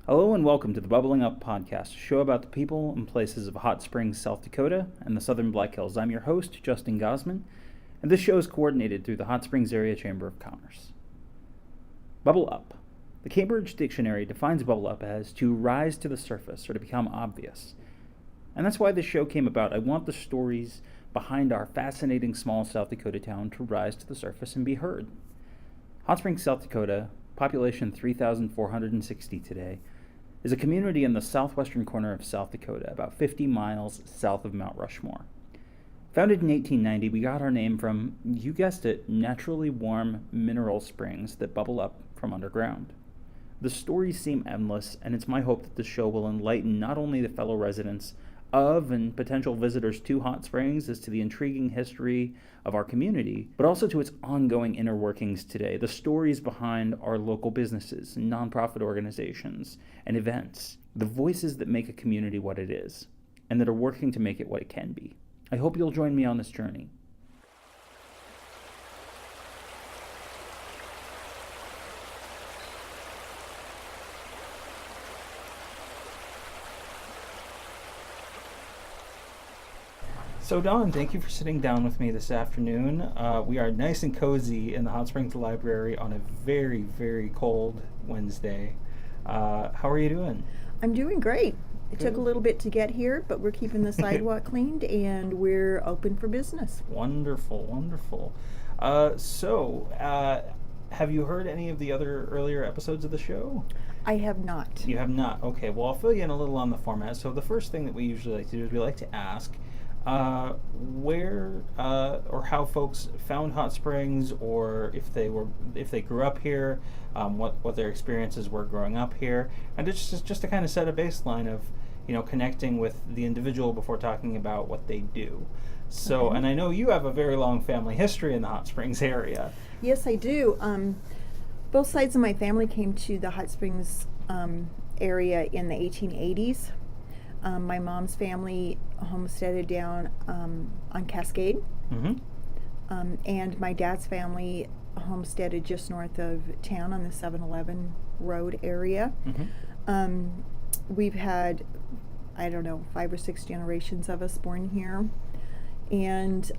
Hello and welcome to the Bubbling Up podcast, a show about the people and places of Hot Springs, South Dakota, and the Southern Black Hills. I'm your host, Justin Gosman, and this show is coordinated through the Hot Springs Area Chamber of Commerce. Bubble Up. The Cambridge Dictionary defines bubble up as to rise to the surface or to become obvious. And that's why this show came about. I want the stories behind our fascinating small South Dakota town to rise to the surface and be heard. Hot Springs, South Dakota, population 3,460 today, is a community in the southwestern corner of South Dakota, about 50 miles south of Mount Rushmore. Founded in 1890, we got our name from, you guessed it, naturally warm mineral springs that bubble up from underground. The stories seem endless, and it's my hope that this show will enlighten not only the fellow residents of and potential visitors to Hot Springs as to the intriguing history of our community, but also to its ongoing inner workings today, the stories behind our local businesses, nonprofit organizations, and events, the voices that make a community what it is, and that are working to make it what it can be. I hope you'll join me on this journey. So Dawn, thank you for sitting down with me this afternoon. We are nice and cozy in the Hot Springs Library on a very, very cold Wednesday. How are you doing? I'm doing great. It Good. took a little bit to get here, but we're keeping the sidewalk cleaned and we're open for business. Wonderful, wonderful. Have you heard any of the other earlier episodes of the show? I have not. You have not? Okay, well, I'll fill you in a little on the format. So the first thing that we usually like to do is we like to ask where or how folks found Hot Springs, or if they grew up here, what their experiences were growing up here, and it's just to kind of set a baseline of connecting with the individual before talking about what they do. So, Okay. And I know you have a very long family history in the Hot Springs area. Yes, I do. Both sides of my family came to the Hot Springs area in the 1880s. My mom's family homesteaded down on Cascade, Mm-hmm. and my dad's family homesteaded just north of town on the 7-Eleven road area. Mm-hmm. We've had, 5 or 6 generations of us born here, and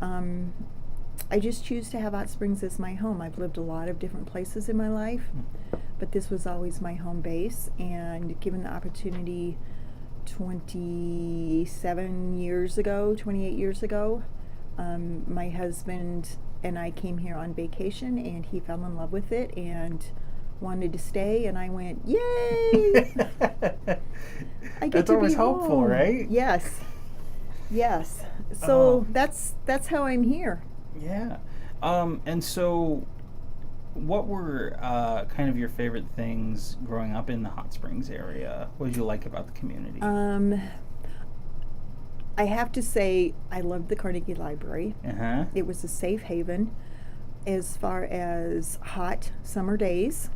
I just choose to have Hot Springs as my home. I've lived a lot of different places in my life, but this was always my home base, and given the opportunity 28 years ago, my husband and I came here on vacation, and he fell in love with it and wanted to stay, and I went, yay! I get That's to always be helpful, home. right? Yes. So that's how I'm here. Yeah. And so what were kind of your favorite things growing up in the Hot Springs area? What did you like about the community? I have to say I loved the Carnegie Library. Uh-huh. It was a safe haven as far as hot summer days.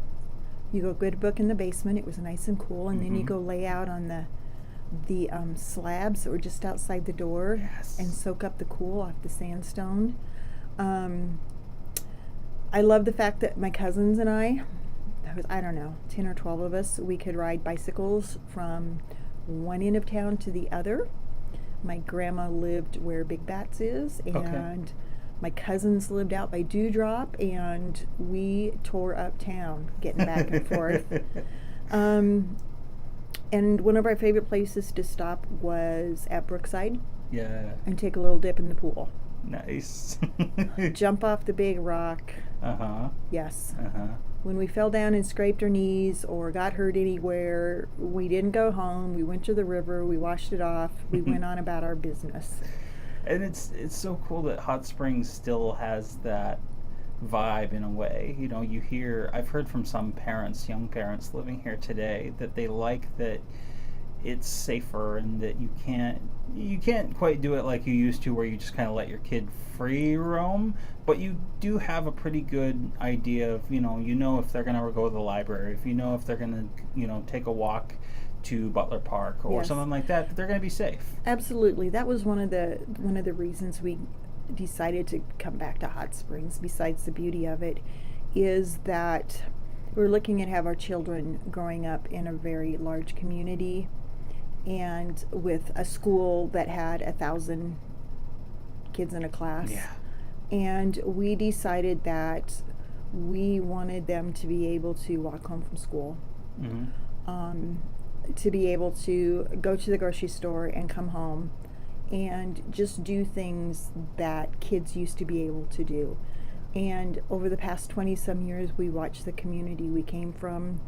You go get a book in the basement. It was nice and cool, and then you Mhm. go lay out on the slabs that were just outside the door. Yes. And soak up the cool off the sandstone. I love the fact that my cousins and I, there was, 10 or 12 of us, we could ride bicycles from one end of town to the other. My grandma lived where Big Bats is, and my cousins lived out by Dewdrop, and we tore up town getting back and forth. And one of our favorite places to stop was at Brookside Yeah. and take a little dip in the pool. Nice. Jump off the big rock. Uh-huh. Yes. Uh-huh. When we fell down and scraped our knees or got hurt anywhere, we didn't go home. We went to the river. We washed it off. We went on about our business. And it's so cool that Hot Springs still has that vibe in a way. I've heard from some parents, young parents living here today, that they like that it's safer and that you can't quite do it like you used to, where you just kind of let your kid free roam, but you do have a pretty good idea of if they're going to go to the library, if they're going to take a walk to Butler Park or Yes. something like that they're going to be safe. Absolutely. That was one of the reasons we decided to come back to Hot Springs, besides the beauty of it, is that we're looking at have our children growing up in a very large community and with a school that had 1,000 kids in a class. Yeah. And we decided that we wanted them to be able to walk home from school, to be able to go to the grocery store and come home and just do things that kids used to be able to do. And over the past 20 some years, we watched the community we came from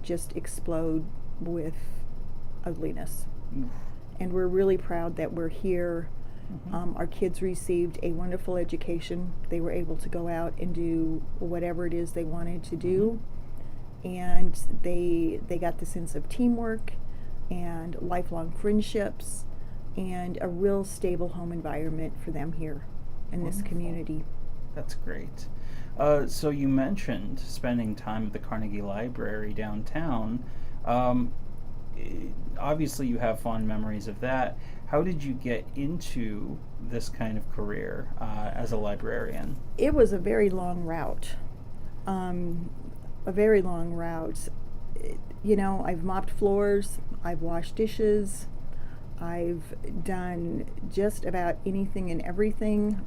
just explode with ugliness. And we're really proud that we're here. Our kids received a wonderful education. They were able to go out and do whatever it is they wanted to do. And they got the sense of teamwork and lifelong friendships and a real stable home environment for them here in this community. That's great. So you mentioned spending time at the Carnegie Library downtown. Obviously you have fond memories of that. How did you get into this kind of career as a librarian? It was a very long route. A very long route. You know, I've mopped floors, I've washed dishes, I've done just about anything and everything.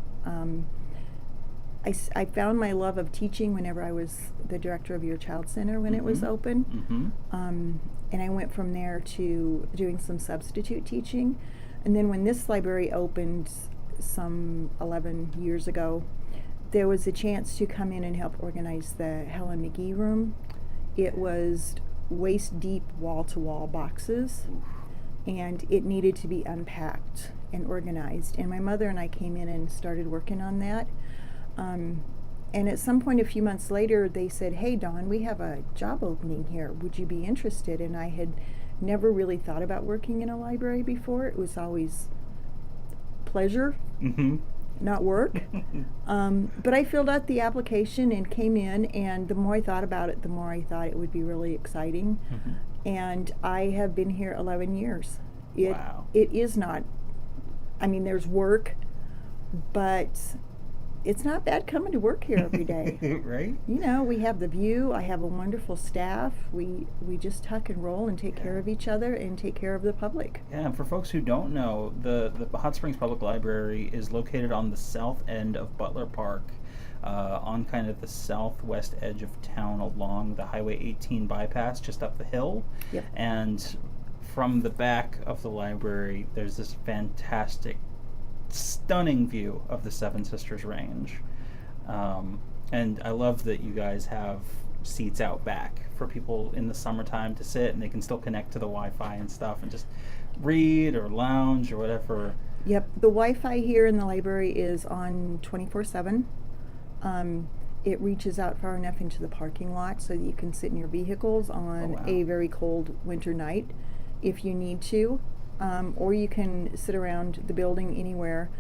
I found my love of teaching whenever I was the director of Your Child Center when it was open. And I went from there to doing some substitute teaching. And then when this library opened some 11 years ago, there was a chance to come in and help organize the Helen McGee room. It was waist deep wall-to-wall boxes, and it needed to be unpacked and organized. And my mother and I came in and started working on that. And at some point a few months later, they said, "Hey, Dawn, we have a job opening here. Would you be interested?" And I had never really thought about working in a library before. It was always pleasure, not work. But I filled out the application and came in, and the more I thought about it, the more I thought it would be really exciting. And I have been here 11 years. Wow. It is not, I mean, there's work, but it's not bad coming to work here every day. Right? You know, we have the view. I have a wonderful staff. We just tuck and roll and take care of each other and take care of the public. Yeah, and for folks who don't know, the Hot Springs Public Library is located on the south end of Butler Park, on kind of the southwest edge of town along the Highway 18 bypass, just up the hill. Yep. And from the back of the library, there's this fantastic, stunning view of the Seven Sisters Range. And I love that you guys have seats out back for people in the summertime to sit, and they can still connect to the Wi-Fi and stuff and just read or lounge or whatever. Yep, the Wi-Fi here in the library is on 24/7. It reaches out far enough into the parking lot so that you can sit in your vehicles on a very cold winter night if you need to. Or you can sit around the building anywhere.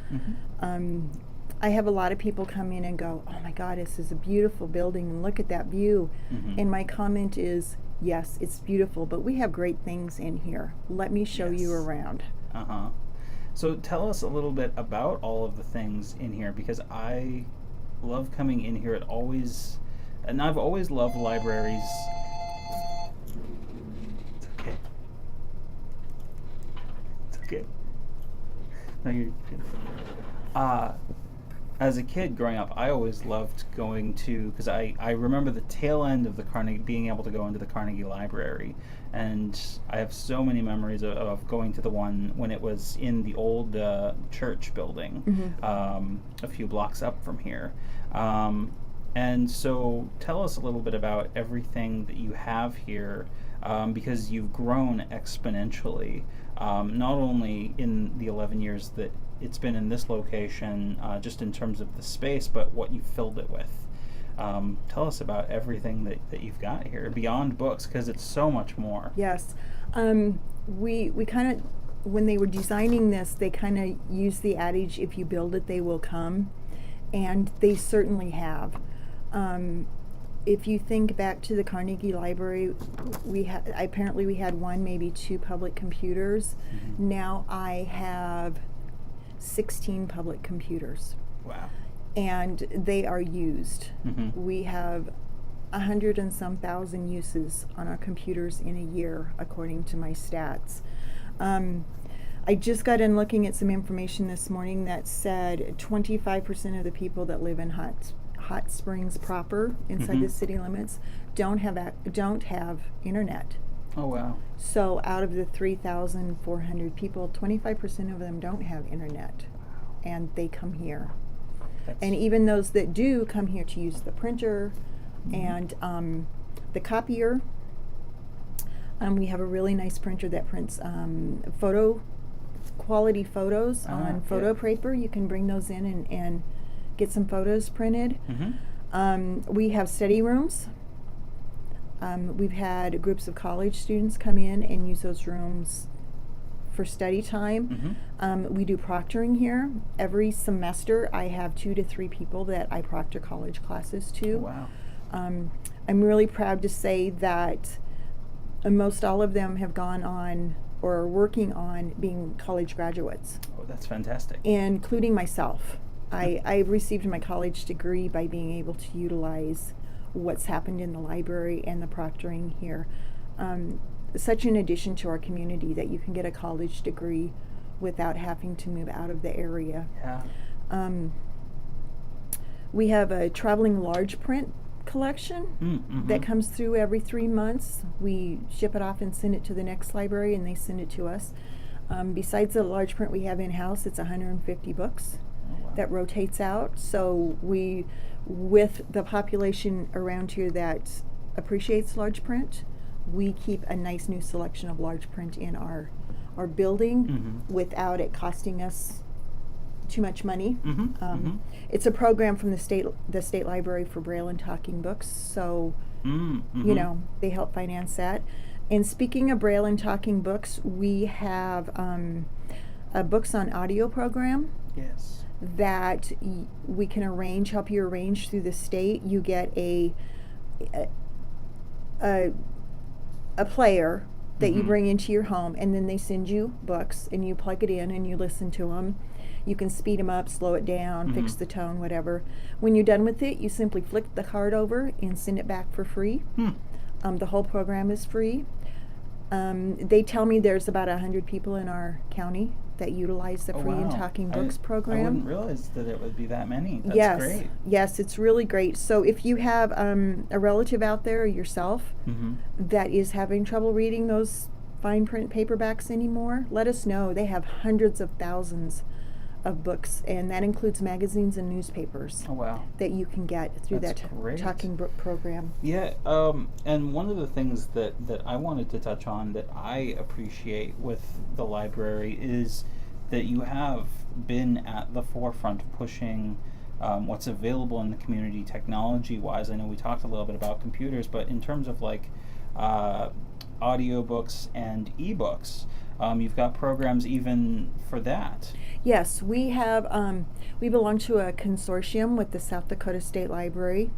I have a lot of people come in and go, "Oh my God, this is a beautiful building, and look at that view." And my comment is, yes, it's beautiful, but we have great things in here. Let me show you around. So tell us a little bit about all of the things in here, because I love coming in here. And I've always loved libraries. It's okay. Okay. No, you're good. As a kid growing up, I always loved going to, because I remember the tail end of the Carnegie, being able to go into the Carnegie Library, and I have so many memories of going to the one when it was in the old church building, a few blocks up from here. And so tell us a little bit about everything that you have here, because you've grown exponentially. Not only in the 11 years that it's been in this location, just in terms of the space, but what you filled it with. Tell us about everything that you've got here, beyond books, because it's so much more. Yes. We kind of, when they were designing this, they kind of used the adage, "If you build it, they will come." And they certainly have. If you think back to the Carnegie Library, we had one, maybe two public computers. Now I have 16 public computers. Wow. And they are used. We have 100 and some thousand uses on our computers in a year, according to my stats. I just got in looking at some information this morning that said 25% of the people that live in Hot Springs proper, inside the city limits, don't have internet. Oh, wow. So out of the 3,400 people, 25% of them don't have internet, and they come here. And even those that do come here to use the printer and the copier. We have a really nice printer that prints quality photos on photo paper. You can bring those in and get some photos printed. We have study rooms. We've had groups of college students come in and use those rooms for study time. We do proctoring here. Every semester I have 2 to 3 people that I proctor college classes to. Wow. I'm really proud to say that most all of them have gone on or are working on being college graduates. Oh, that's fantastic. Including myself. I received my college degree by being able to utilize what's happened in the library and the proctoring here. Such an addition to our community that you can get a college degree without having to move out of the area. Yeah. We have a traveling large print collection that comes through every 3 months. We ship it off and send it to the next library, and they send it to us. Besides the large print we have in-house, it's 150 books that rotates out. So we, with the population around here that appreciates large print, we keep a nice new selection of large print in our building without it costing us too much money. It's a program from the state library for Braille and talking books, so you know, they help finance that. And speaking of Braille and talking books, we have a books on audio program. Yes. That we can help you arrange through the state. You get a player that you bring into your home, and then they send you books, and you plug it in and you listen to them. You can speed them up, slow it down, fix the tone, whatever. When you're done with it, you simply flick the card over and send it back for free. The whole program is free. They tell me there's about 100 people in our county that utilize the free and talking books program. I wouldn't realize that it would be that many. That's great. Yes, it's really great. So if you have a relative out there or yourself that is having trouble reading those fine print paperbacks anymore, let us know. They have hundreds of thousands of books, and that includes magazines and newspapers. Oh, wow. That you can get through That's that great. talking book program. Yeah, and one of the things that I wanted to touch on that I appreciate with the library is that you have been at the forefront of pushing what's available in the community technology-wise. I know we talked a little bit about computers, but in terms of like audiobooks and ebooks, you've got programs even for that. Yes, we have. We belong to a consortium with the South Dakota State Library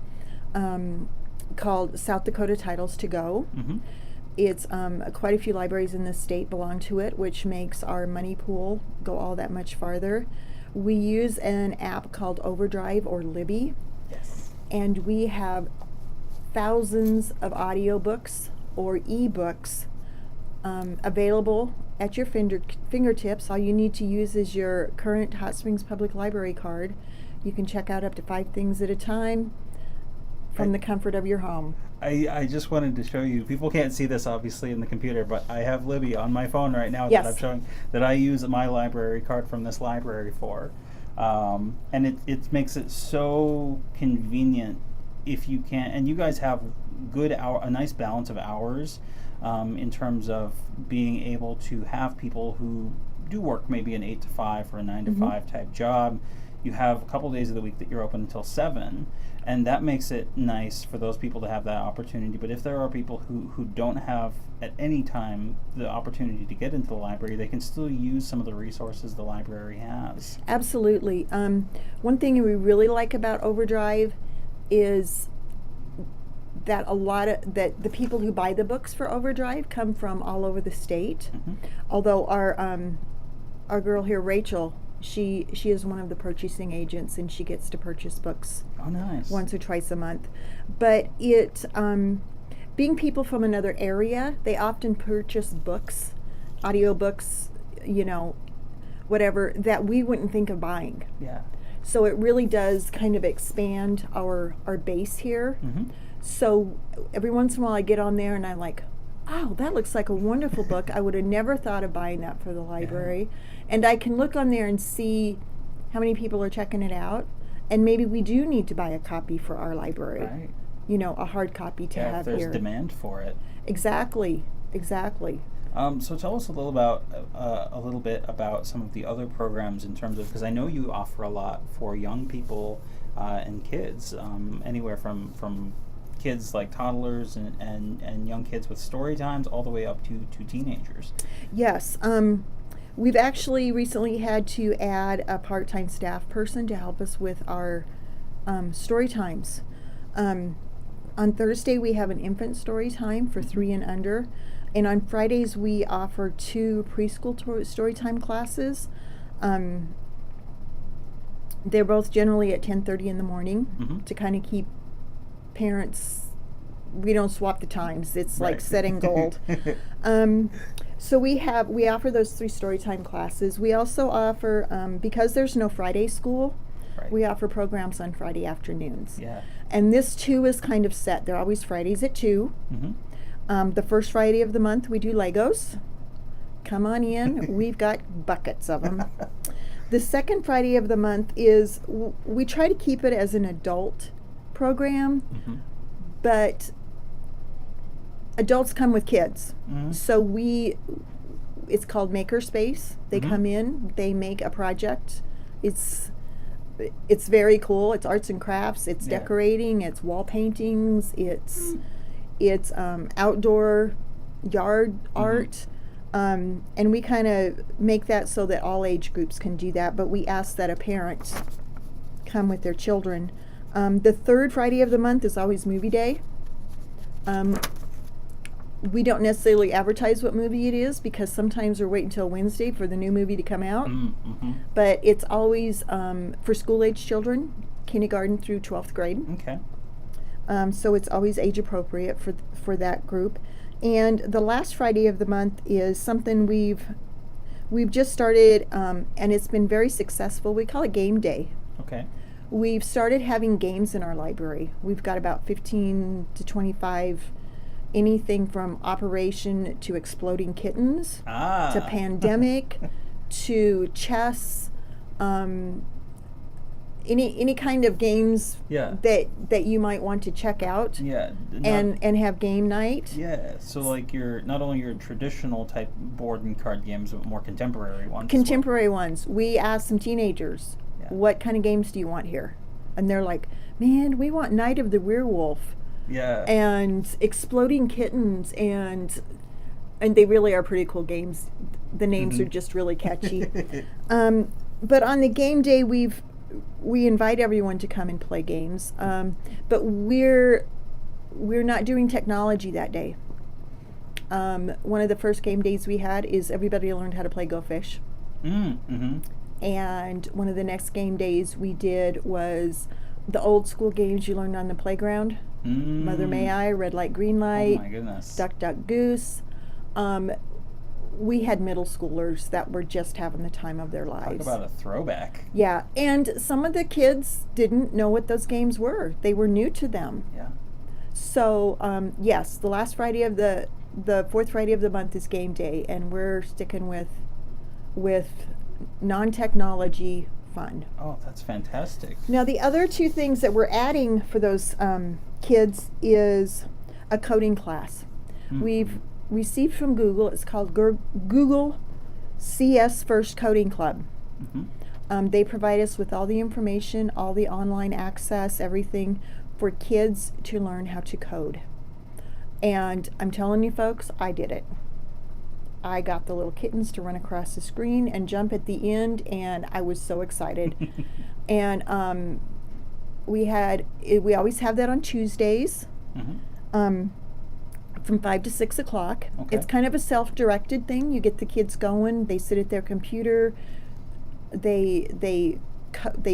called South Dakota Titles to Go. It's quite a few libraries in the state belong to it, which makes our money pool go all that much farther. We use an app called Overdrive or Libby. Yes. And we have thousands of audiobooks or ebooks available at your fingertips. All you need to use is your current Hot Springs Public Library card. You can check out up to 5 things at a time from the comfort of your home. I just wanted to show you, people can't see this obviously in the computer, but I have Libby on my phone right now that I'm showing, that I use my library card from this library for. And it makes it so convenient if you can, and you guys have a nice balance of hours in terms of being able to have people who do work maybe an 8 to 5 or a 9 to 5 type job. You have a couple days of the week that you're open until 7, and that makes it nice for those people to have that opportunity. But if there are people who don't have at any time the opportunity to get into the library, they can still use some of the resources the library has. Absolutely. One thing we really like about Overdrive is that the people who buy the books for Overdrive come from all over the state. Although our girl here, Rachel, She is one of the purchasing agents, and she gets to purchase books Oh, nice. once or twice a month. But being people from another area, they often purchase books, audiobooks, whatever, that we wouldn't think of buying. Yeah. So it really does kind of expand our base here. Mm-hmm. So every once in a while I get on there and I'm like, oh, that looks like a wonderful book. I would have never thought of buying that for the library. And I can look on there and see how many people are checking it out. And maybe we do need to buy a copy for our library. Right. A hard copy to have if there's here. demand for it. Exactly. So tell us a little bit about some of the other programs in terms of, because I know you offer a lot for young people and kids, anywhere from kids like toddlers and young kids with story times all the way up to teenagers. Yes. We've actually recently had to add a part-time staff person to help us with our story times. On Thursday we have an infant story time for 3 and under. And on Fridays, we offer 2 preschool storytime classes. They're both generally at 10:30 in the morning to kind of keep parents. We don't swap the times. It's like setting gold. So we offer those 3 storytime classes. We also offer, because there's no Friday school, we offer programs on Friday afternoons. Yeah. And this too is kind of set. They're always Fridays at 2. Mm-hmm. The first Friday of the month, we do Legos. Come on in. We've got buckets of them. The second Friday of the month is, we try to keep it as an adult program, but adults come with kids. So it's called Makerspace. They come in, they make a project. It's very cool. It's arts and crafts. It's decorating. It's wall paintings. It's outdoor yard art, and we kind of make that so that all age groups can do that. But we ask that a parent come with their children. The third Friday of the month is always movie day. We don't necessarily advertise what movie it is because sometimes we're waiting until Wednesday for the new movie to come out. But it's always for school-age children, kindergarten through 12th grade. Okay. So it's always age appropriate for that group. And the last Friday of the month is something we've just started, and it's been very successful. We call it Game Day. Okay. We've started having games in our library. We've got about 15 to 25, anything from Operation to Exploding Kittens, to Pandemic, to chess, any kind of games that you might want to check out. And have game night. Yeah, so like not only your traditional type board and card games, but more contemporary ones. Contemporary ones. We asked some teenagers, what kind of games do you want here? And they're like, man, we want Night of the Werewolf. Yeah. And Exploding Kittens, and they really are pretty cool games. The names are just really catchy. But on the game day, we invite everyone to come and play games, but we're not doing technology that day. One of the first game days we had is everybody learned how to play Go Fish. And one of the next game days we did was the old school games you learned on the playground. Mother May I, Red Light, Green Light. Oh my goodness. Duck, Duck, Goose. We had middle schoolers that were just having the time of their lives. Talk about a throwback. Yeah, and some of the kids didn't know what those games were. They were new to them. Yeah. So, yes, the last Friday of the fourth Friday of the month is game day, and we're sticking with non-technology fun. Oh, that's fantastic. Now, the other 2 things that we're adding for those kids is a coding class. We've received from Google. It's called Google CS First Coding Club. They provide us with all the information, all the online access, everything for kids to learn how to code. And I'm telling you folks, I did it. I got the little kittens to run across the screen and jump at the end, and I was so excited. And we always have that on Tuesdays. From 5 to 6 o'clock. Okay. It's kind of a self-directed thing. You get the kids going. They sit at their computer. They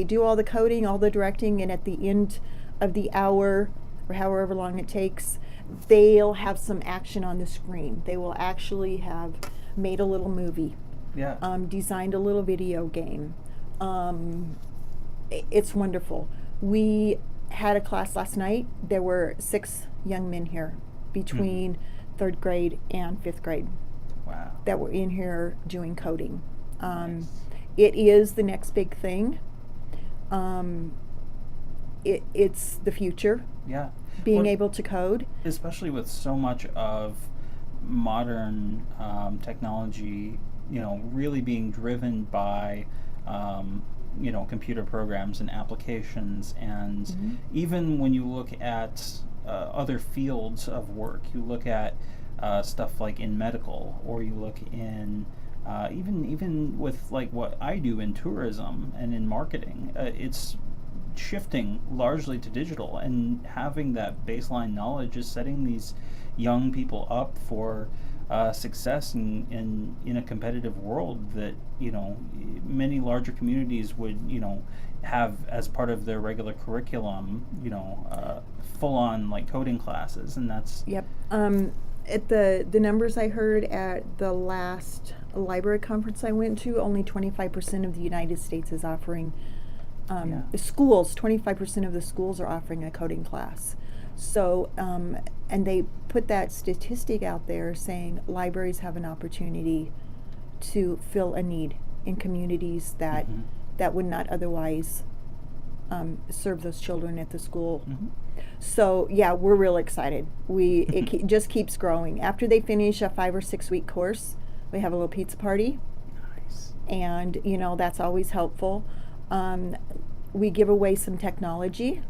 do all the coding, all the directing, and at the end of the hour or however long it takes, they'll have some action on the screen. They will actually have made a little movie, designed a little video game. It's wonderful. We had a class last night. There were 6 young men here between 3rd grade and 5th grade. Wow. That were in here doing coding. Nice. It is the next big thing. It's the future. Yeah. Being able to code. Especially with so much of modern technology, really being driven by, computer programs and applications. And even when you look at other fields of work, you look at stuff like in medical, or you look in even with like what I do in tourism and in marketing, it's shifting largely to digital, and having that baseline knowledge is setting these young people up for success in a competitive world that many larger communities would have as part of their regular curriculum, full on like coding classes, and that's Yep. At the numbers I heard at the last library conference I went to, only 25% of the United States is offering the schools. 25% of the schools are offering a coding class. So, and they put that statistic out there saying libraries have an opportunity to fill a need in communities that would not otherwise serve those children at the school. So yeah, we're real excited. It just keeps growing. After they finish a 5 or 6 week course, we have a little pizza party. Nice. And that's always helpful. We give away some technology.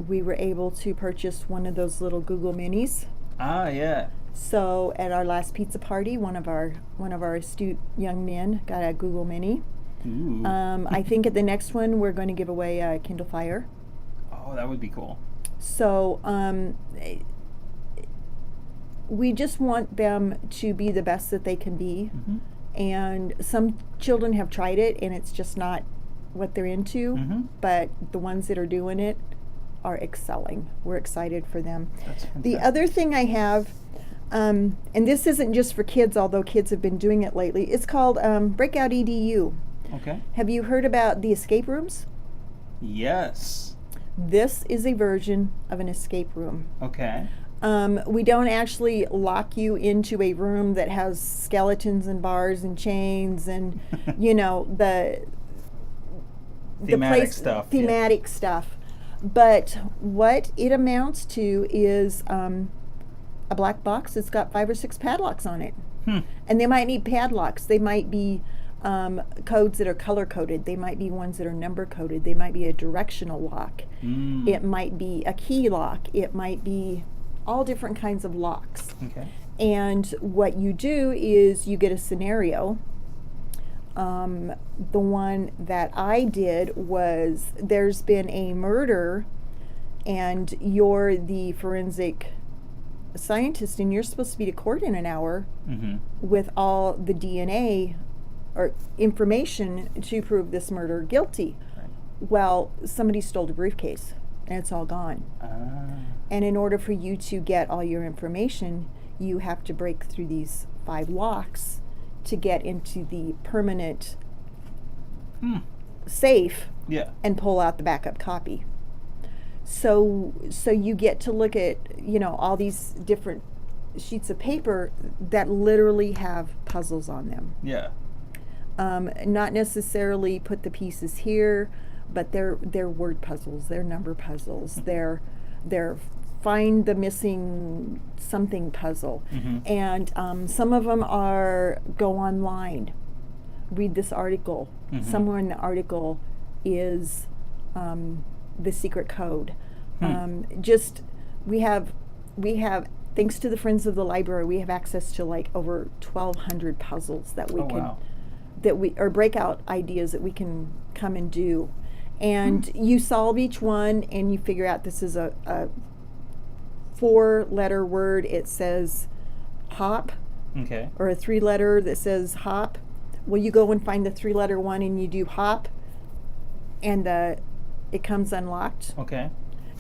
We were able to purchase one of those little Google Minis. Ah, yeah. So at our last pizza party, one of our astute young men got a Google Mini. Ooh. I think at the next one we're going to give away a Kindle Fire. Oh, that would be cool. So we just want them to be the best that they can be. And some children have tried it and it's just not what they're into, but the ones that are doing it are excelling. We're excited for them. That's fantastic. The other thing I have, and this isn't just for kids, although kids have been doing it lately, it's called Breakout Edu. Okay. Have you heard about the escape rooms? Yes. This is a version of an escape room. Okay. We don't actually lock you into a room that has skeletons and bars and chains and, the Thematic stuff. Thematic stuff. But what it amounts to is a black box that's got 5 or 6 padlocks on it. And they might need padlocks. They might be codes that are color coded. They might be ones that are number coded. They might be a directional lock. It might be a key lock. It might be all different kinds of locks. Okay. And what you do is you get a scenario. The one that I did was there's been a murder and you're the forensic scientist and you're supposed to be to court in an hour with all the DNA or information to prove this murder guilty. Right. Well, somebody stole the briefcase and it's all gone. And in order for you to get all your information, you have to break through these 5 locks to get into the permanent safe and pull out the backup copy. So you get to look at, all these different sheets of paper that literally have puzzles on them. Yeah. Not necessarily put the pieces here, but they're word puzzles, they're number puzzles, they're find the missing something puzzle. And some of them are go online, read this article. Somewhere in the article is the secret code. We have thanks to the Friends of the Library, we have access to like over 1,200 puzzles that we or breakout ideas that we can come and do. And you solve each one and you figure out this is a 4-letter word. It says hop. Okay. Or a 3-letter that says hop. well, you go and find the 3-letter one and you do hop, and it comes unlocked. Okay.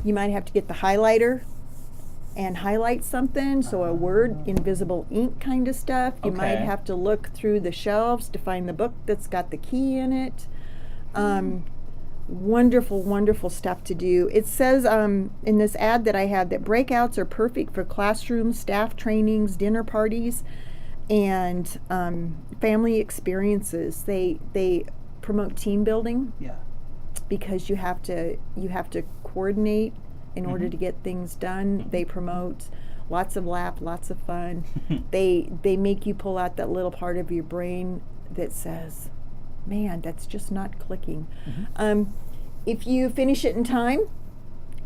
You might have to get the highlighter and highlight something, so a word, invisible ink kind of stuff. You might Okay. have to look through the shelves to find the book that's got the key in it. Wonderful, wonderful stuff to do. It says in this ad that I have that breakouts are perfect for classrooms, staff trainings, dinner parties, and family experiences. They promote team building Yeah. because you have to coordinate in order Mhm. to get things done. Mhm. They promote lots of laugh, lots of fun. They make you pull out that little part of your brain that says, man, that's just not clicking. Mhm. If you finish it in time,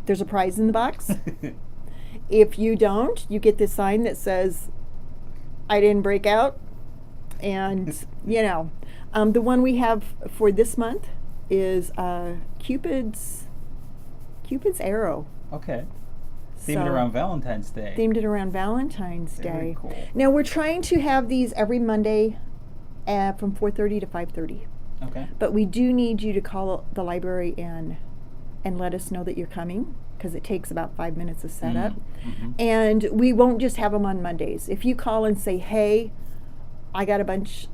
there's a prize in the box. If you don't, you get this sign that says, I didn't break out. And, the one we have for this month is Cupid's arrow. Okay. Themed around Valentine's Day. Themed it around Valentine's Very Day. cool. Now, we're trying to have these every Monday from 4:30 to 5:30. Okay. But we do need you to call the library and let us know that you're coming, because it takes about 5 minutes of setup. Mhm. And we won't just have them on Mondays. If you call and say, hey, I got a bunch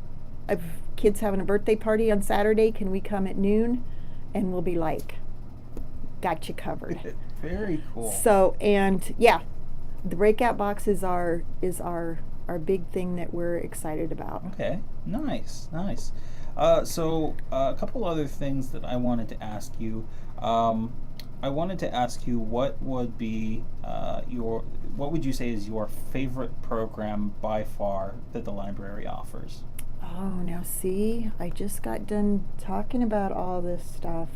of kids having a birthday party on Saturday, can we come at noon? And we'll be like, got you covered. Very cool. So, and yeah, the breakout box is our big thing that we're excited about. Okay, nice. So a couple other things that I wanted to ask you. I wanted to ask you what would be what would you say is your favorite program by far that the library offers? Oh, now see, I just got done talking about all this stuff.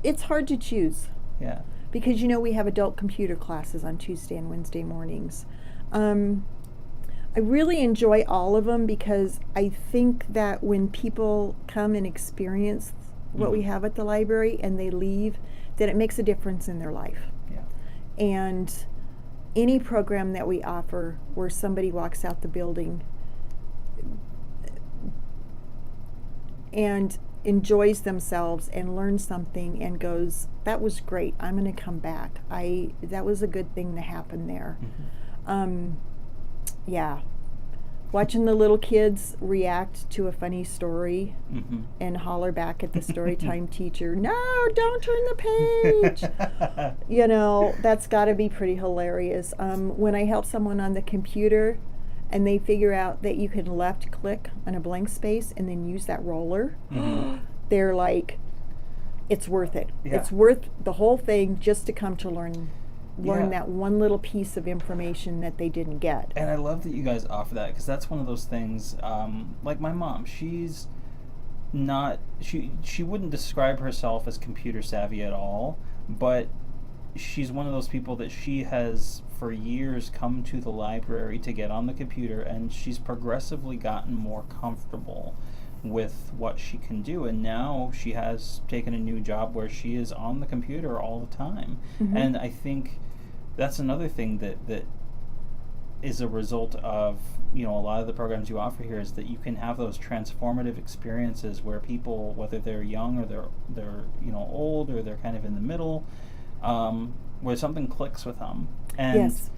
It's hard to choose. Yeah. Because we have adult computer classes on Tuesday and Wednesday mornings. I really enjoy all of them because I think that when people come and experience what we have at the library and they leave, that it makes a difference in their life. Yeah. And any program that we offer where somebody walks out the building and enjoys themselves and learns something and goes, that was great, I'm going to come back. That was a good thing to happen there. Mm-hmm. Yeah. Watching the little kids react to a funny story Mm-hmm. and holler back at the story time teacher, no, don't turn the page. That's got to be pretty hilarious. When I help someone on the computer and they figure out that you can left click on a blank space and then use that roller, Mm-hmm. they're like, it's worth it. Yeah. It's worth the whole thing just to come to learn Yeah. that one little piece of information that they didn't get. And I love that you guys offer that, because that's one of those things, like my mom, she's not, she wouldn't describe herself as computer savvy at all, but she's one of those people that she has for years come to the library to get on the computer, and she's progressively gotten more comfortable with what she can do, and now she has taken a new job where she is on the computer all the time. Mhm. And I think that's another thing that is a result of a lot of the programs you offer here, is that you can have those transformative experiences where people, whether they're young or they're old or they're kind of in the middle, where something clicks with them, and Yes.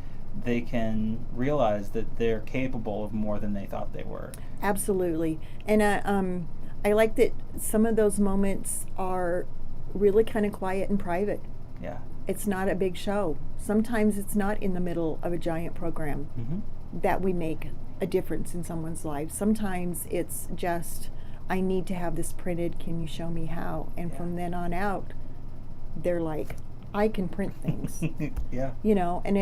they can realize that they're capable of more than they thought they were. Absolutely. And I like that some of those moments are really kind of quiet and private. Yeah. It's not a big show. Sometimes it's not in the middle of a giant program Mm-hmm. that we make a difference in someone's life. Sometimes it's just, I need to have this printed, can you show me how? And Yeah. from then on out, they're like, I can print things. Yeah. And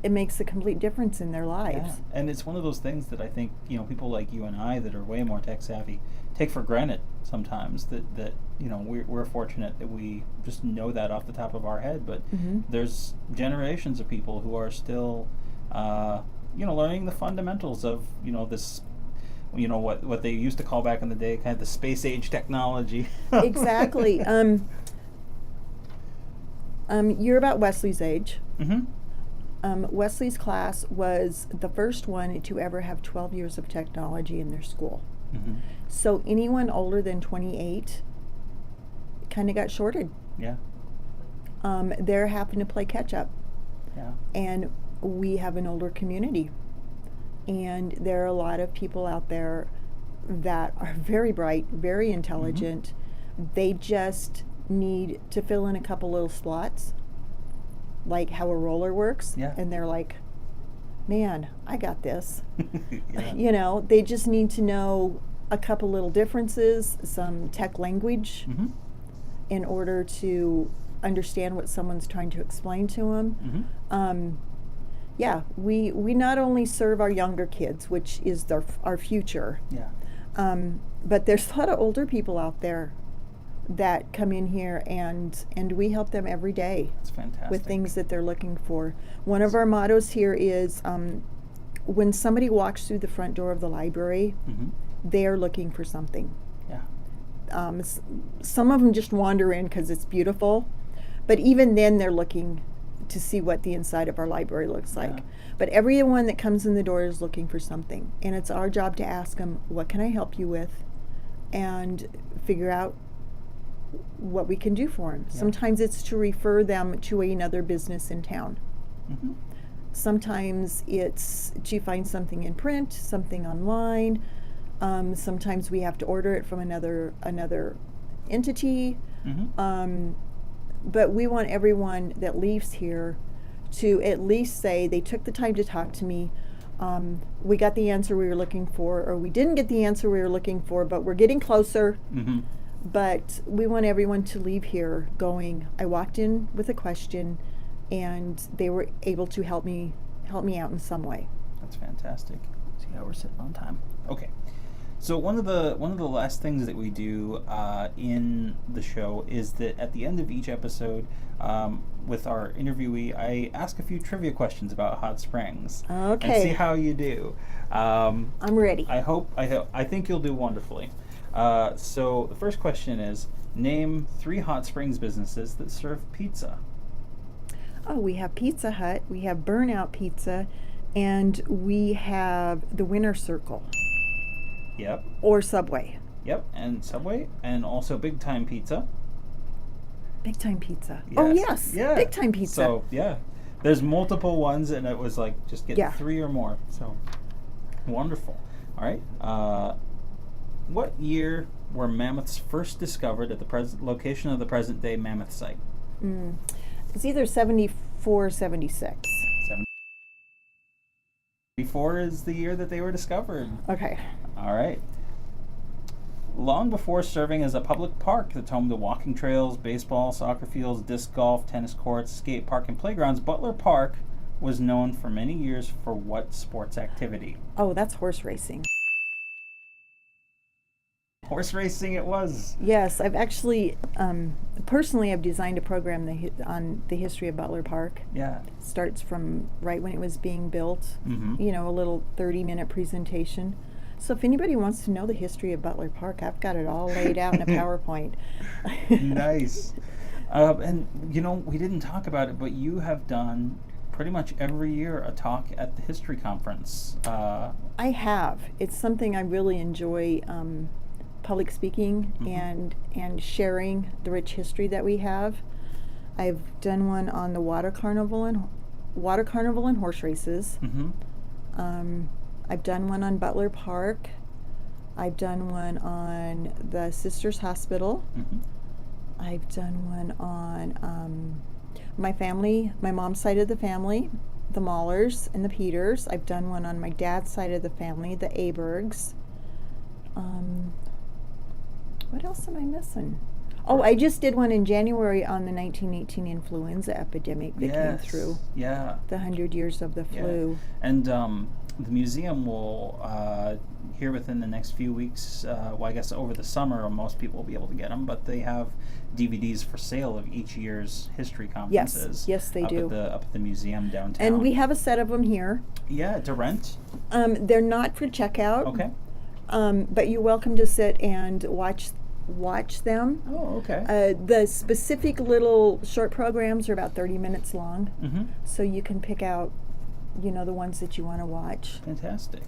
it makes a complete difference in their lives. Yeah. And it's one of those things that I think, people like you and I that are way more tech savvy take for granted sometimes, that we're fortunate that we just know that off the top of our head, but Mhm. there's generations of people who are still learning the fundamentals of this, what they used to call back in the day kind of the space age technology. Exactly. You're about Wesley's age. Mm-hmm. Wesley's class was the first one to ever have 12 years of technology in their school. Mm-hmm. So anyone older than 28 kind of got shorted. Yeah. They're having to play catch up. Yeah. And we have an older community. And there are a lot of people out there that are very bright, very intelligent. Mm-hmm. They just need to fill in a couple little slots, like how a roller works. Yeah. And they're like, man, I got this. Yeah. You know, they just need to know a couple little differences, some tech language, Mm-hmm. in order to understand what someone's trying to explain to them. Mm-hmm. Yeah, we not only serve our younger kids, which is our future, Yeah. but there's a lot of older people out there that come in here, and we help them every day. That's fantastic. With things that they're looking for. One of our mottos here is when somebody walks through the front door of the library, Mm-hmm. they are looking for something. Yeah. Some of them just wander in because it's beautiful, but even then they're looking to see what the inside of our library looks like. Yeah. But everyone that comes in the door is looking for something, and it's our job to ask them, what can I help you with, and figure out what we can do for them. Yeah. Sometimes it's to refer them to another business in town. Mm-hmm. Sometimes it's to find something in print, something online. Sometimes we have to order it from another entity. Mm-hmm. But we want everyone that leaves here to at least say they took the time to talk to me. We got the answer we were looking for, or we didn't get the answer we were looking for, but we're getting closer. Mm-hmm. But we want everyone to leave here going, I walked in with a question, and they were able to help me out in some way. That's fantastic. See how we're sitting on time. Okay. So one of the last things that we do in the show is that at the end of each episode, with our interviewee, I ask a few trivia questions about Hot Springs. Okay. And see how you do. I'm ready. I think you'll do wonderfully. So the first question is, name 3 Hot Springs businesses that serve pizza. Oh, we have Pizza Hut, we have Burnout Pizza, and we have the Winner Circle. Yep. Or Subway. Yep, and Subway, and also Big Time Pizza. Big Time Pizza. Yes. Oh, yes. Yeah. Big Time Pizza. So, yeah. There's multiple ones, and it was like, just get 3 or more. So, wonderful. All right. What year were mammoths first discovered at the location of the present-day mammoth site? It's either 74 or 76. 74 is the year that they were discovered. Okay. All right. Long before serving as a public park that's home to walking trails, baseball, soccer fields, disc golf, tennis courts, skate park, and playgrounds, Butler Park was known for many years for what sports activity? Oh, that's horse racing. Horse racing it was. Yes, I've actually, personally, I've designed a program on the history of Butler Park. Yeah. It starts from right when it was being built, Mm-hmm. you know, a little 30-minute presentation. So if anybody wants to know the history of Butler Park, I've got it all laid out in a PowerPoint. Nice. And, you know, we didn't talk about it, but you have done pretty much every year a talk at the history conference. I have. It's something I really enjoy, public speaking and sharing the rich history that we have. I've done one on the water carnival and horse races. Mm-hmm. I've done one on Butler Park. I've done one on the Sisters Hospital. Mm-hmm. I've done one on my mom's side of the family, the Mahlers and the Peters. I've done one on my dad's side of the family, the Abergs. What else am I missing? Oh, I just did one in January on the 1918 influenza epidemic that came through. Yeah. The 100 years of the flu. And the museum will, here within the next few weeks, well, I guess over the summer, most people will be able to get them, but they have DVDs for sale of each year's history conferences. Yes, they do. Up at the museum downtown. And we have a set of them here. Yeah, to rent. They're not for checkout. Okay. But you're welcome to sit and watch watch them. Oh, okay. The specific little short programs are about 30 minutes long, Mm-hmm. so you can pick out, the ones that you want to watch. Fantastic.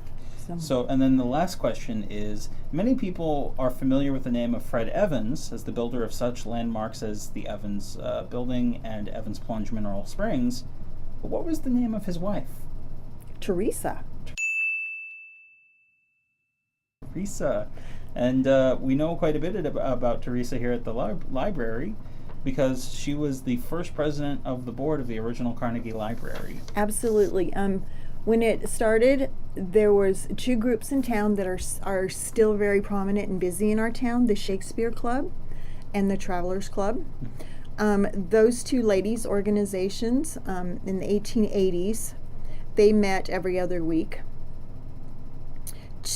So, and then the last question is, many people are familiar with the name of Fred Evans as the builder of such landmarks as the Evans Building and Evans Plunge Mineral Springs. But what was the name of his wife? Teresa. Teresa. And we know quite a bit about Teresa here at the library because she was the first president of the board of the original Carnegie Library. Absolutely. When it started, there was two groups in town that are still very prominent and busy in our town, the Shakespeare Club and the Travelers Club. Those two ladies' organizations in the 1880s, they met every other week.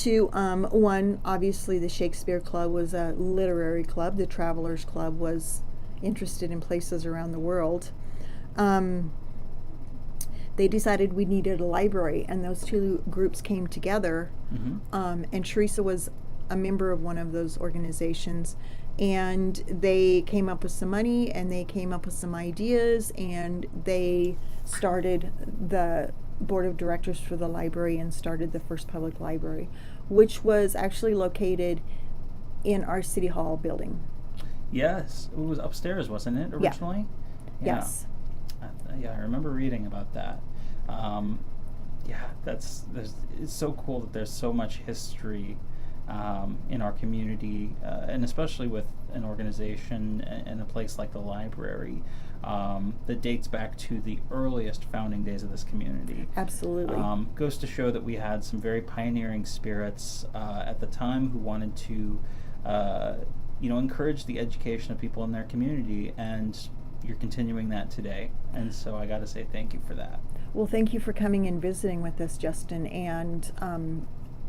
One, obviously the Shakespeare Club was a literary club. The Travelers Club was interested in places around the world. They decided we needed a library, and those two groups came together. Mm-hmm. And Teresa was a member of one of those organizations, and they came up with some money, and they came up with some ideas, and they started the board of directors for the library and started the first public library, which was actually located in our City Hall building. Yes, it was upstairs, wasn't it, originally? Yeah. Yes. I remember reading about that. It's so cool that there's so much history in our community, and especially with an organization and a place like the library that dates back to the earliest founding days of this community. Absolutely. Goes to show that we had some very pioneering spirits at the time who wanted to encourage the education of people in their community, and you're continuing that today. And so I got to say thank you for that. Well, thank you for coming and visiting with us, Justin, and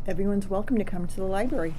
everyone's welcome to come to the library.